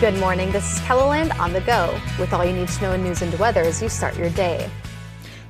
Good morning. This is KELOLAND on the go with all you need to know in news and weather as you start your day.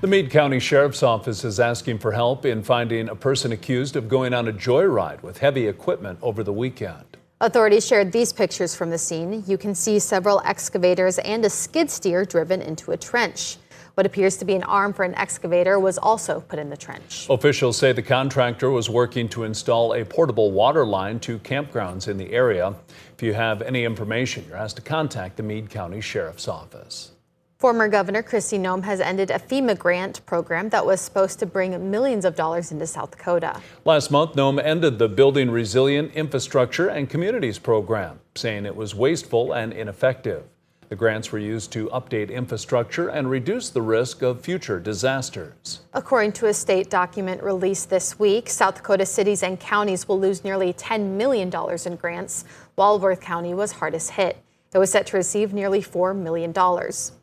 The Meade County Sheriff's Office is asking for help in finding a person accused of going on a joyride with heavy equipment over the weekend. Authorities shared these pictures from the scene. You can see several excavators and a skid steer driven into a trench. What appears to be an arm for an excavator was also put in the trench. Officials say the contractor was working to install a portable water line to campgrounds in the area. If you have any information, you're asked to contact the Meade County Sheriff's Office. Former Governor Noem has ended a FEMA grant program that was supposed to bring millions of dollars into South Dakota. Last month, Noem ended the Building Resilient Infrastructure and Communities program, saying it was wasteful and ineffective. The grants were used to update infrastructure and reduce the risk of future disasters. According to a state document released this week, South Dakota cities and counties will lose nearly $10 million in grants, while Worth County was hardest hit. It was set to receive nearly $4 million.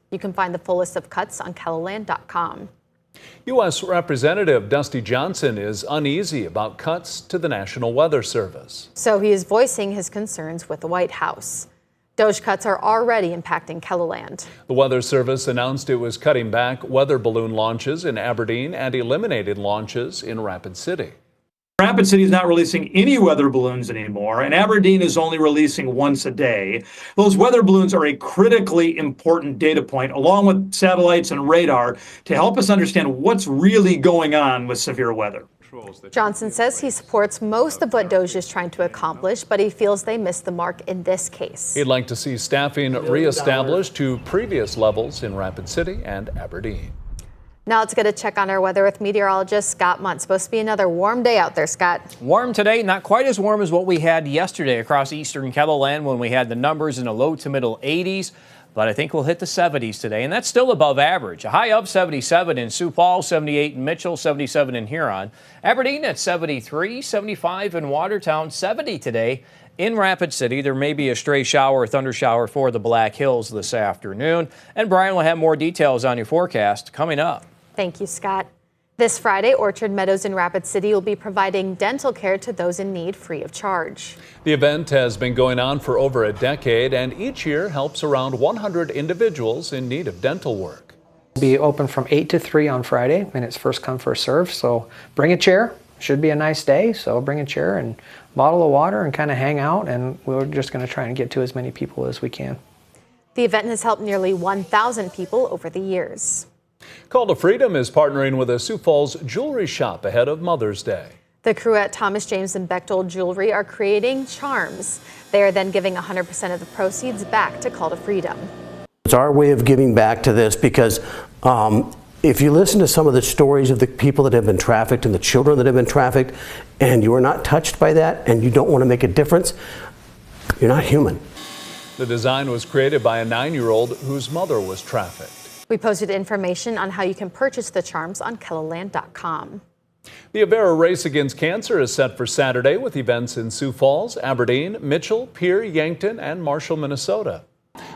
You can find the full list of cuts on KELOLAND.com. U.S. Representative Dusty Johnson is uneasy about cuts to the National Weather Service. So he is voicing his concerns with the White House. DOGE cuts are already impacting KELOLAND. The Weather Service announced it was cutting back weather balloon launches in Aberdeen and eliminated launches in Rapid City. Rapid City is not releasing any weather balloons anymore, and Aberdeen is only releasing once a day. Those weather balloons are a critically important data point, along with satellites and radar, to help us understand what's really going on with severe weather. Johnson says he supports most of what DOGE is trying to accomplish, but he feels they missed the mark in this case. He'd like to see staffing reestablished to previous levels in Rapid City and Aberdeen. Now let's get a check on our weather with meteorologist Scott Munt. Supposed to be another warm day out there, Scott. Warm today, not quite as warm as what we had yesterday across eastern KELOLAND when we had the numbers in the low to middle 80s. But I think we'll hit the 70s today, and that's still above average. A high of 77 in Sioux Falls, 78 in Mitchell, 77 in Huron. Aberdeen at 73, 75 in Watertown, 70 today in Rapid City. There may be a stray shower or thunder shower for the Black Hills this afternoon. And Brian will have more details on your forecast coming up. Thank you, Scott. This Friday, Orchard Meadows in Rapid City will be providing dental care to those in need free of charge. The event has been going on for over a decade and each year helps around 100 individuals in need of dental work. We'll be open from 8 to 3 on Friday, and it's first come, first serve. So bring a chair. Should be a nice day, so bring a chair and a bottle of water and kind of hang out, and we're just going to try and get to as many people as we can. The event has helped nearly 1,000 people over the years. Call to Freedom is partnering with a Sioux Falls jewelry shop ahead of Mother's Day. The crew at Thomas James and Bechtel Jewelry are creating charms. They are then giving 100% of the proceeds back to Call to Freedom. It's our way of giving back to this because if you listen to some of the stories of the people that have been trafficked and the children that have been trafficked, and you are not touched by that and you don't want to make a difference, you're not human. The design was created by a 9-year-old whose mother was trafficked. We posted information on how you can purchase the charms on KELOLAND.com. The Avera Race Against Cancer is set for Saturday with events in Sioux Falls, Aberdeen, Mitchell, Pierre, Yankton, and Marshall, Minnesota.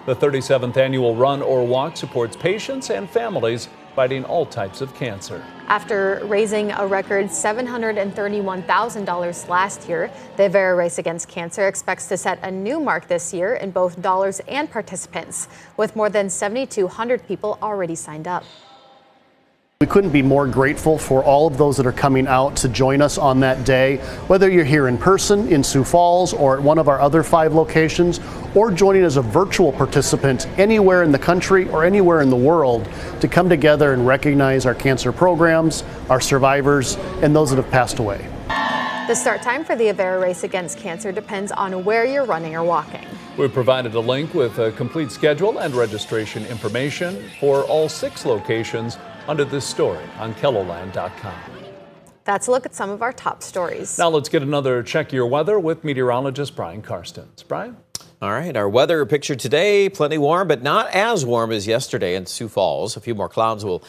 The 37th annual run or walk supports patients and families fighting all types of cancer. After raising a record $731,000 last year, the Avera Race Against Cancer expects to set a new mark this year in both dollars and participants, with more than 7,200 people already signed up. We couldn't be more grateful for all of those that are coming out to join us on that day, whether you're here in person in Sioux Falls or at one of our other 5 locations, or joining as a virtual participant anywhere in the country or anywhere in the world to come together and recognize our cancer programs, our survivors, and those that have passed away. The start time for the Avera Race Against Cancer depends on where you're running or walking. We provided a link with a complete schedule and registration information for all 6 locations under this story on KELOLAND.com. That's a look at some of our top stories. Now let's get another check of your weather with meteorologist Brian Karstens. Brian? All right, our weather picture today, plenty warm, but not as warm as yesterday in Sioux Falls. A few more clouds will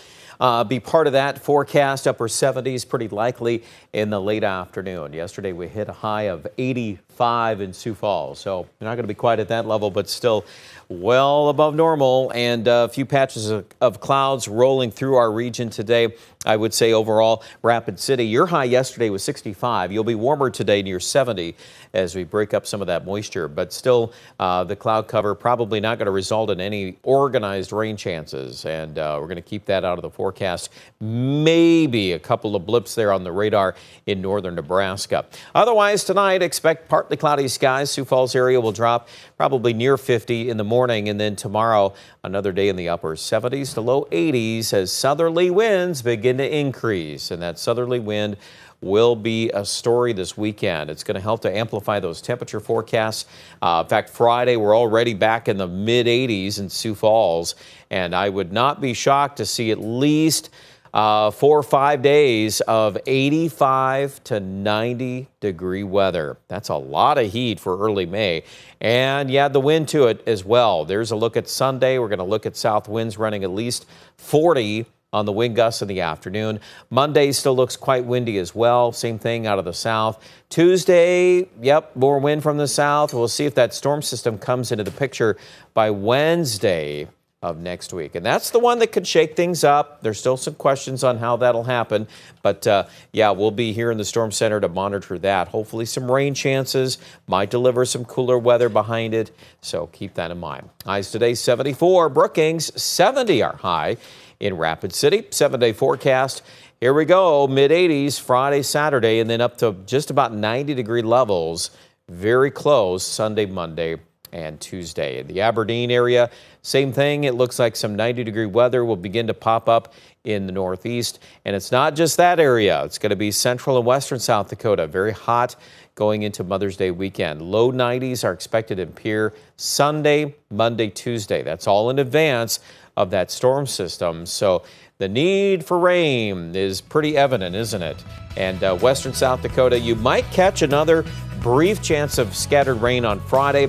be part of that forecast. Upper 70s, pretty likely in the late afternoon. Yesterday we hit a high of 84. 5 in Sioux Falls. So we're not going to be quite at that level, but still well above normal, and a few patches of clouds rolling through our region today. I would say overall, Rapid City, your high yesterday was 65. You'll be warmer today, near 70, as we break up some of that moisture. But still, the cloud cover probably not going to result in any organized rain chances, and we're going to keep that out of the forecast. Maybe a couple of blips there on the radar in northern Nebraska. Otherwise, tonight, expect partly cloudy skies. Sioux Falls area will drop probably near 50 in the morning, and then tomorrow, another day in the upper 70s to low 80s as southerly winds begin to increase. And that southerly wind will be a story this weekend. It's going to help to amplify those temperature forecasts. In fact, Friday, we're already back in the mid 80s in Sioux Falls, and I would not be shocked to see at least 4 or 5 days of 85 to 90 degree weather. That's a lot of heat for early May. And you add the wind to it as well. There's a look at Sunday. We're going to look at south winds running at least 40 on the wind gusts in the afternoon. Monday still looks quite windy as well. Same thing out of the south. Tuesday, yep, more wind from the south. We'll see if that storm system comes into the picture by Wednesday of next week. And that's the one that could shake things up. There's still some questions on how that'll happen. But yeah, we'll be here in the Storm Center to monitor that. Hopefully some rain chances, might deliver some cooler weather behind it. So keep that in mind. Highs today 74. Brookings 70 are high in Rapid City. 7-day forecast. Here we go. Mid 80s Friday, Saturday, and then up to just about 90 degree levels. Very close Sunday, Monday, and Tuesday. In the Aberdeen area, same thing. It looks like some 90 degree weather will begin to pop up in the northeast. And it's not just that area. It's going to be central and western South Dakota. Very hot going into Mother's Day weekend. Low 90s are expected in Pierre Sunday, Monday, Tuesday. That's all in advance of that storm system. So the need for rain is pretty evident, isn't it? And western South Dakota, you might catch another brief chance of scattered rain on Friday,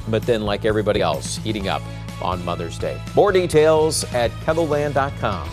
but then, like everybody else, heating up on Mother's Day. More details at KENDLELAND.com.